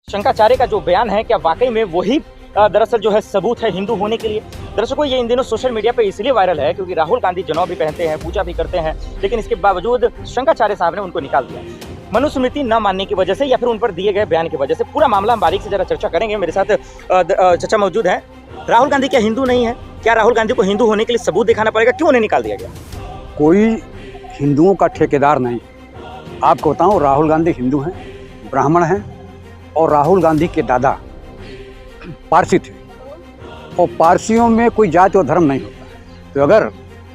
शंकराचार्य का जो बयान है, क्या वाकई में वही दरअसल जो है सबूत है हिंदू होने के लिए? दरअसल को ये इन दिनों सोशल मीडिया पे इसलिए वायरल है क्योंकि राहुल गांधी जनेऊ भी पहनते हैं, पूजा भी करते हैं, लेकिन इसके बावजूद शंकराचार्य साहब ने उनको निकाल दिया मनुस्मृति न मानने की वजह से या फिर उन पर दिए गए बयान की वजह से। पूरा मामला हम बारीक से जरा चर्चा करेंगे। मेरे साथ चचा मौजूद है। राहुल गांधी क्या हिंदू नहीं है? क्या राहुल गांधी को हिंदू होने के लिए सबूत दिखाना पड़ेगा? क्यों उन्हें निकाल दिया गया? कोई हिंदुओं का ठेकेदार नहीं। आपको बताऊं, राहुल गांधी हिंदू हैं, ब्राह्मण हैं, और राहुल गांधी के दादा पारसी थे, और पारसियों में कोई जाति और धर्म नहीं होता है। तो अगर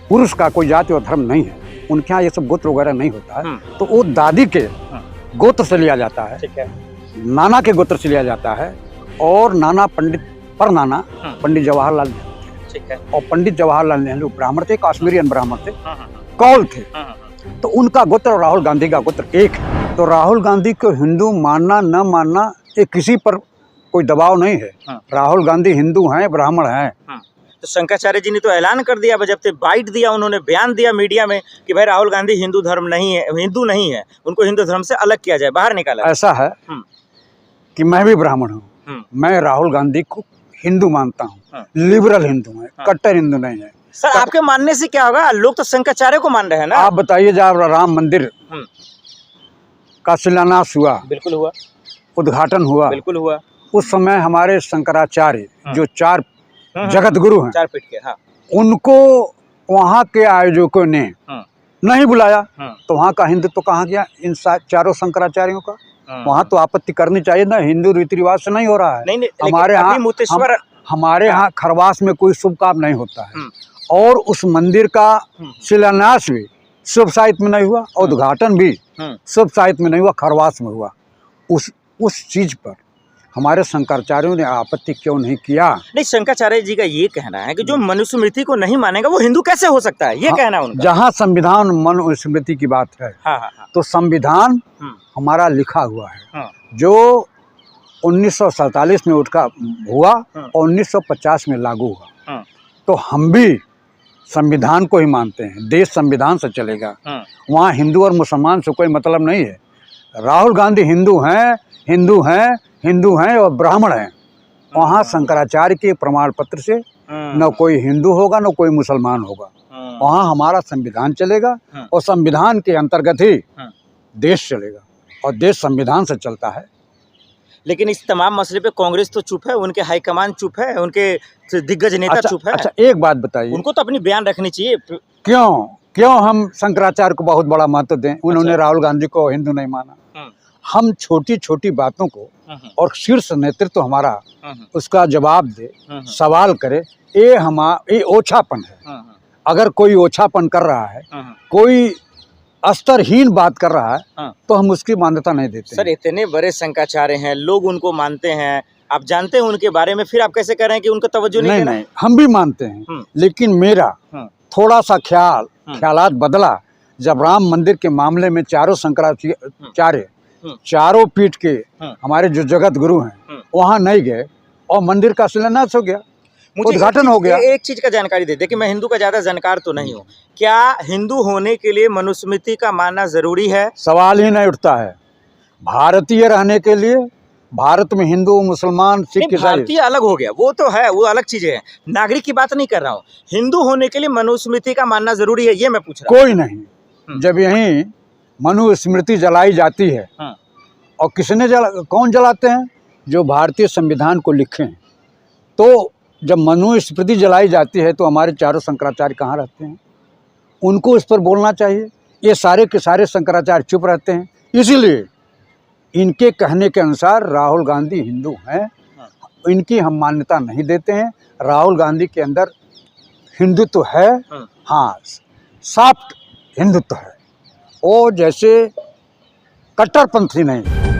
पुरुष का कोई जाति और धर्म नहीं है, उनके यहाँ ये सब गोत्र वगैरह नहीं होता है, तो वो दादी के गोत्र से लिया जाता है, ठीक है, नाना के गोत्र से लिया जाता है, और नाना पंडित पर नाना पंडित जवाहरलाल नेहरू, ठीक है, और पंडित जवाहरलाल नेहरू ब्राह्मण थे, कश्मीरियन ब्राह्मण थे, कौल थे, तो उनका गोत्र और राहुल गांधी का गोत्र एक है। तो राहुल गांधी को हिंदू मानना न मानना ये किसी पर कोई दबाव नहीं है। राहुल गांधी हिंदू हैं, ब्राह्मण हैं। तो शंकराचार्य जी ने तो ऐलान कर दिया, जब से बाइट दिया, उन्होंने बयान दिया मीडिया में कि भाई राहुल गांधी हिंदू धर्म नहीं है, हिंदू नहीं है, उनको हिंदू धर्म से अलग किया जाए, बाहर निकाला। ऐसा है कि मैं भी ब्राह्मण हूँ, मैं राहुल गांधी को हिंदू मानता हूँ, लिबरल हिंदू है, कट्टर हिंदू नहीं है। सर आपके मानने से क्या होगा? लोग तो शंकराचार्य को मान रहे हैं ना। आप बताइए, जब राम मंदिर का शिलान्यास हुआ, बिल्कुल हुआ, उद्घाटन हुआ, बिल्कुल हुआ, उस समय हमारे शंकराचार्य जो चार जगत गुरु हैं, चार पीठ के, उनको वहाँ के आयोजकों ने नहीं बुलाया, तो वहाँ का हिंदुत्व कहाँ गया इन चारों शंकराचार्यों का? वहाँ तो आपत्ति करनी चाहिए ना, हिंदू रीति रिवाज से नहीं हो रहा है। नहीं, हमारे यहाँ खरवास में कोई शुभ काम नहीं होता है, और उस मंदिर का शिलान्यास भी शुभ साहित्य में नहीं हुआ, और उद्घाटन भी शुभ साहित्य में नहीं हुआ, खरवास में हुआ। उस चीज पर हमारे शंकराचार्यों ने आपत्ति क्यों नहीं किया? नहीं, शंकराचार्य जी का ये कहना है कि जो मनुस्मृति को नहीं मानेगा वो हिंदू कैसे हो सकता है, ये कहना है उनका। जहाँ संविधान मनुस्मृति की बात है, तो संविधान हमारा लिखा हुआ है, जो 1947 में उठा हुआ और 1950 में लागू हुआ। तो हम भी संविधान को ही मानते हैं, देश संविधान से चलेगा, वहाँ हिंदू और मुसलमान से कोई मतलब नहीं है। राहुल गांधी हिंदू हैं, हिंदू हैं, हिंदू हैं और ब्राह्मण हैं। वहाँ शंकराचार्य के प्रमाण पत्र से न कोई हिंदू होगा न कोई मुसलमान होगा, वहाँ हमारा संविधान चलेगा, और संविधान के अंतर्गत ही देश चलेगा, और देश संविधान से चलता है। लेकिन इस तमाम मसले पे कांग्रेस तो चुप है, उनके हाईकमान चुप है, उनके दिग्गज नेता चुप है। अच्छा, एक बात बताइए, उनको तो अपनी बयान रखनी चाहिए। क्यों हम शंकराचार्य को बहुत बड़ा महत्व दें? उन्होंने राहुल गांधी को हिंदू नहीं माना। हम छोटी छोटी बातों को, और शीर्ष नेतृत्व हमारा उसका जवाब दे, सवाल करे, ये ओछापन है। अगर कोई ओछापन कर रहा है, कोई स्तरहीन बात कर रहा है, तो हम उसकी मान्यता नहीं देते। सर इतने बड़े शंकराचार्य हैं, लोग उनको मानते हैं, आप जानते हैं उनके बारे में, फिर आप कैसे कह रहे हैं कि उनका तवज्जो नहीं? नहीं, हम भी मानते हैं, लेकिन मेरा थोड़ा सा ख्यालात बदला जब राम मंदिर के मामले में चारों शंकराचार्य, चारों पीठ के हमारे जो जगत गुरु हैं वहाँ नहीं गए, और मंदिर का शिलान्यास हो गया, उद्घाटन हो गया। एक चीज का जानकारी दे, देखिए मैं हिंदू का ज्यादा जानकार तो नहीं हूँ, क्या हिंदू होने के लिए मनुस्मृति का मानना जरूरी है? सवाल ही नहीं उठता है। भारतीय रहने के लिए भारत में हिंदू, मुसलमान, सिख, ईसाई, भारतीय अलग हो गया, वो तो है, वो अलग चीजें हैं, नागरिक की बात नहीं कर रहा हूँ। हिंदू होने के लिए मनुस्मृति का मानना जरूरी है, ये मैं पूछ रहा हूँ। कोई नहीं। जब यहीं मनुस्मृति जलाई जाती है, और कौन जलाते हैं? जो भारतीय संविधान को लिखे हैं। तो जब मनुस्मृति जलाई जाती है तो हमारे चारों शंकराचार्य कहाँ रहते हैं? उनको इस पर बोलना चाहिए। ये सारे के सारे शंकराचार्य चुप रहते हैं, इसीलिए इनके कहने के अनुसार राहुल गांधी हिंदू हैं, इनकी हम मान्यता नहीं देते हैं। राहुल गांधी के अंदर हिंदुत्व है, हाँ, सॉफ्ट हिंदुत्व है, और जैसे कट्टरपंथी नहीं।